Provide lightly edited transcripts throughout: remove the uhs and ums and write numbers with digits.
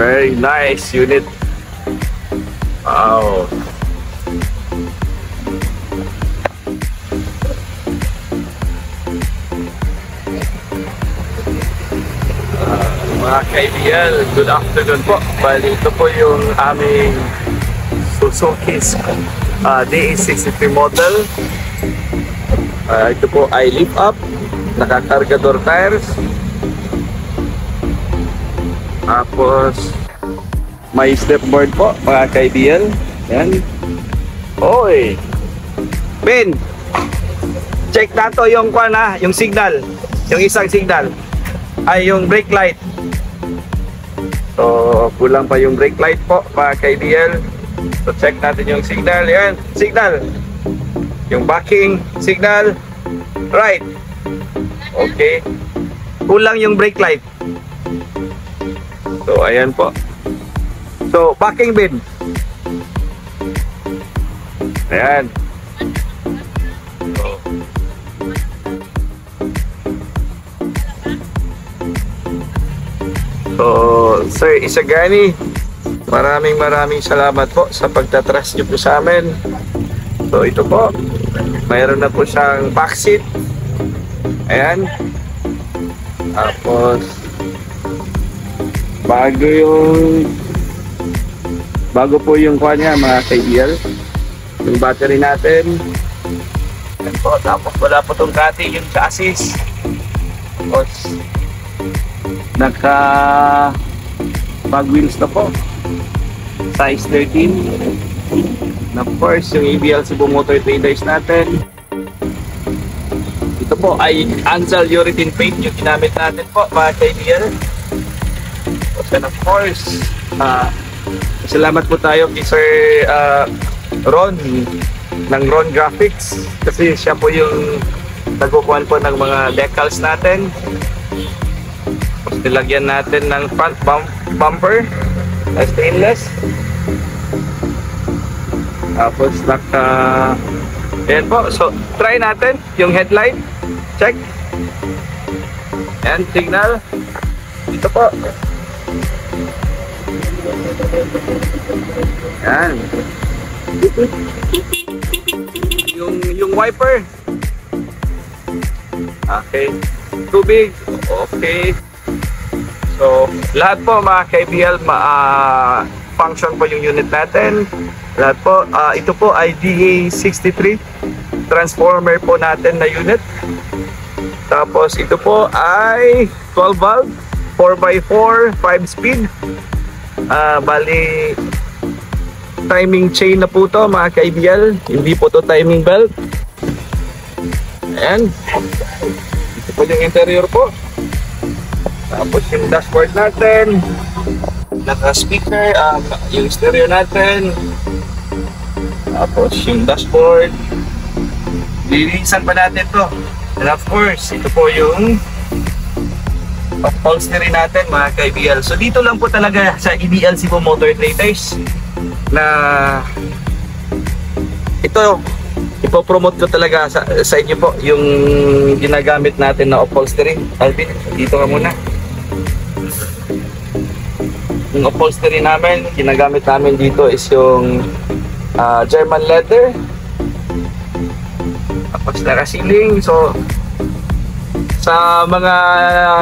Very nice unit. Wow. Mga kaibigan, good afternoon po. Bali, ito po yung aming Suzuki's DA63 model. Ito po ay lift up, nakakargador tires. Tapos may stepboard po mga kaibigan. Yan. Oy, Ben, check nato yung yung signal, yung isang signal ay yung brake light. So kulang pa yung brake light po mga kaibigan. So check natin yung signal. Yan, signal, yung backing signal, right. Okay, kulang yung brake light. So ayan po. So backing bin, ayan. So Sir Isagani, maraming salamat po sa pagtatrust niyo po sa amin. So ito po, mayroon na po siyang backseat. Ayan. Tapos bago po yung niya mga kaibigan, yung battery natin. Ayan po. Tapos wala po itong cutting yung chassis. Tapos naka bag wheels na po, size 13. Na of course yung ABL Cebu Motor Traders natin. Ito po ay Ansal urethane paint yung ginamit natin po mga kaibigan. And of course salamat po tayo kay Sir Ron ng Ron Graphics, kasi siya po yung nagkukuhan po ng mga decals natin. Tapos nilagyan natin ng front bumper na stainless. Tapos ayan po. So try natin yung headlight. Check. Ayan, signal. Ito po. Ayan. Yung wiper. Okay. Tubig. Okay. So lahat po mga kaibigan, function po yung unit natin. Lahat po. Ito po ay DA63 transformer po natin na unit. Tapos ito po ay 12 valve 4x4 5 speed. Bali timing chain na po to mga kaibigan, hindi po to timing belt. Ayan. Ito po yung interior po. Tapos yung dashboard natin, naka speaker, yung stereo natin. Tapos yung dashboard, lilinisan pa natin to. And of course, ito po yung upholstery natin mga kaibigan. So dito lang po talaga sa ABL Cebu Motor Traders na ito ipopromote ko talaga sa inyo po yung ginagamit natin na upholstery. Alvin, dito ka muna. Yung upholstery namin, ginagamit namin dito is yung German leather. Tapos naka-ceiling. So sa mga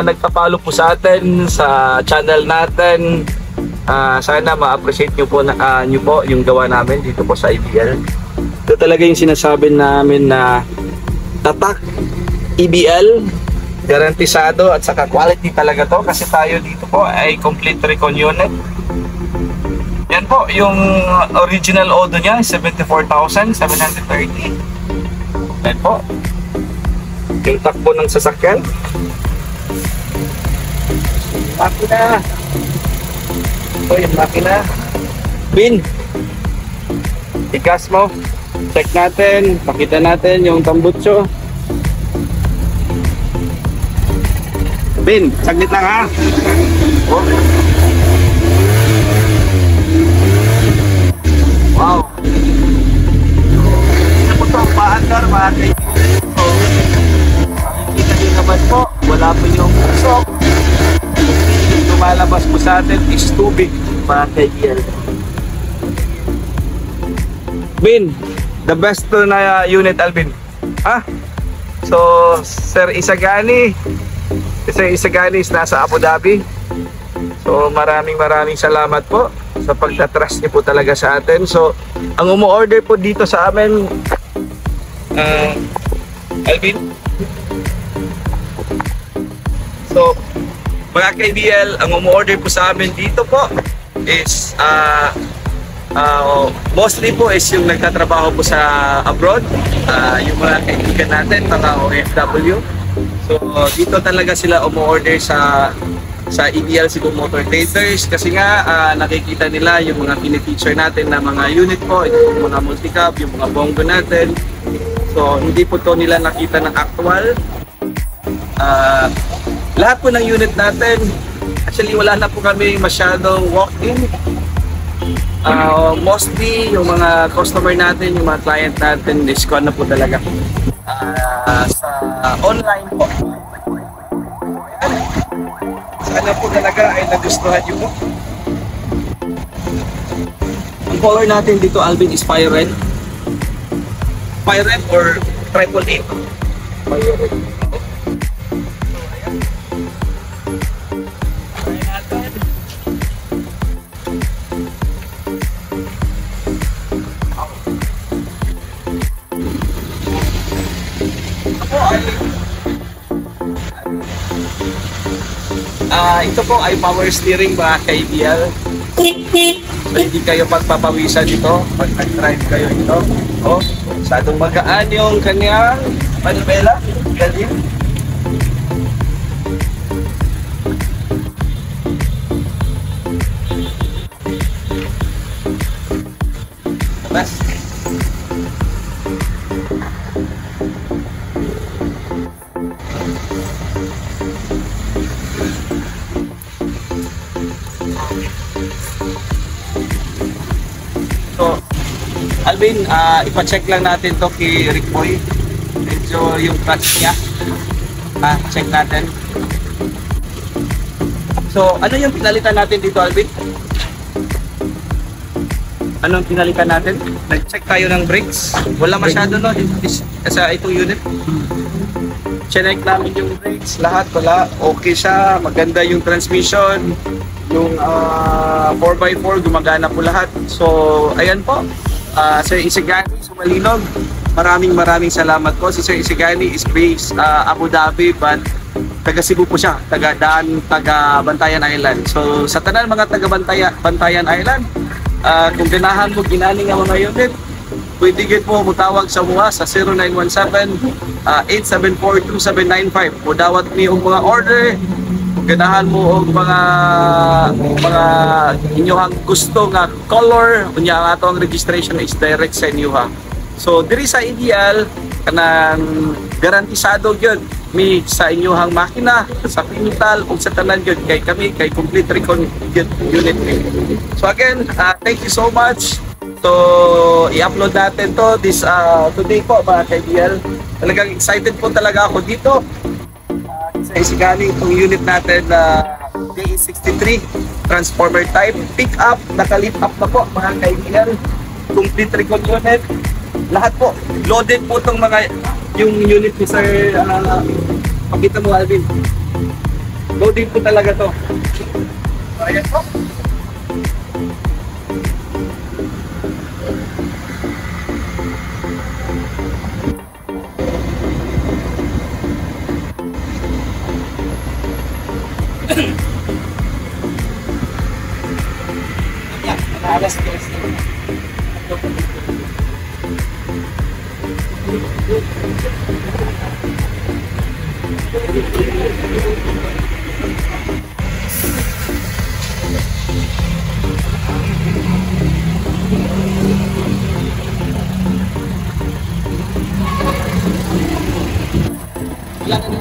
nagpapalo po sa atin sa channel natin, sana ma-appreciate nyo po yung gawa namin dito po sa ABL. Ito talaga yung sinasabi namin na tatak ABL, garantisado at saka quality talaga to, kasi tayo dito po ay complete recon unit. Yan po, yung original odo niya 74,730. Yan po yung takbo ng sasakyan. Makina. Ito yung makina. Bin, igas mo. Check natin. Pakita natin yung tambutso. Bin, saglit lang ha. Oh. Wow. Ito po ito ang paandar mga kaibigan. Kita nyo naman po, wala po yung usok. Lumalabas po sa natin is tubig, mga kaibigan. Bin, the best to na unit, Alvin. Ha? So, Sir Isagani is nasa Abu Dhabi. So, maraming salamat po sa pagtatrust niyo po talaga sa atin. So, ang umu-order po dito sa amin, Alvin. So, mga KBL, ang umu-order po sa amin dito po is mostly po is yung nagtatrabaho po sa abroad, yung mga kaibigan natin, mga OFW. So dito talaga sila umu-order sa EDL Cebu Motor Traders kasi nga nakikita nila yung mga pinifeature natin na mga unit po, yung mga multicab, yung mga bongo natin. So hindi po to nila nakita ng actual. Lahat po ng unit natin, actually wala na po kami masyadong walk-in. Mostly yung mga customer natin, yung mga client natin, discount na po talaga sa online po. Sana po talaga ay nagustuhan nyo po. Ang color natin dito, Alvin, is Fire Red. Fire Red or Triple A. Fire Red. Ito po ay power steering, mga KBL. So, hindi kayo pagpapawisan dito pag nag-drive kayo ito. Masyadong magaan yung kanyang manubela. Galing. Labas. So, Alvin, ipa-check lang natin to kay Rick Boy. Medyo yung clutch niya. Check natin. So, ano yung pinalitan natin dito, Alvin? Anong pinalitan natin? Nag-check tayo ng brakes. Wala masyado, no? Sa itong unit. Check namin yung brakes. Lahat wala. Okay siya. Maganda yung transmission. Yung 4x4 gumagana po lahat. So ayan po, Sir Isagani Sumalinog, maraming salamat po. Si Sir Isagani is based Abu Dhabi, but taga Cebu po siya, taga Bantayan Island. So sa tanan mga taga Bantayan Island, kung ganahan mo ginani nga mga unit, pwede gid mo mutawag sa mga sa 0917-874-2795. Mudawat mi og mga order. Ganahan mo og mga inyong gusto nga color, unya nga ato ang registration is direct sa inyo ha. So diri sa EDL kanang garantisado gyud mi sa inyong makina, sa pintal ug sa tanan gyud kay kami kay complete recon unit. So again, thank you so much. So i-upload natin to this today po, mga KBL. Talagang excited po talaga ako dito. Sa Isagani, itong unit natin na DE63 transformer type pick up, naka-lift up na po, mga kaibigan. Complete recon unit, lahat po loaded po itong mga yung unit ni Sir pakita mo, Alvin, loaded po talaga to. So ayan po. Alas 3. Ilan na?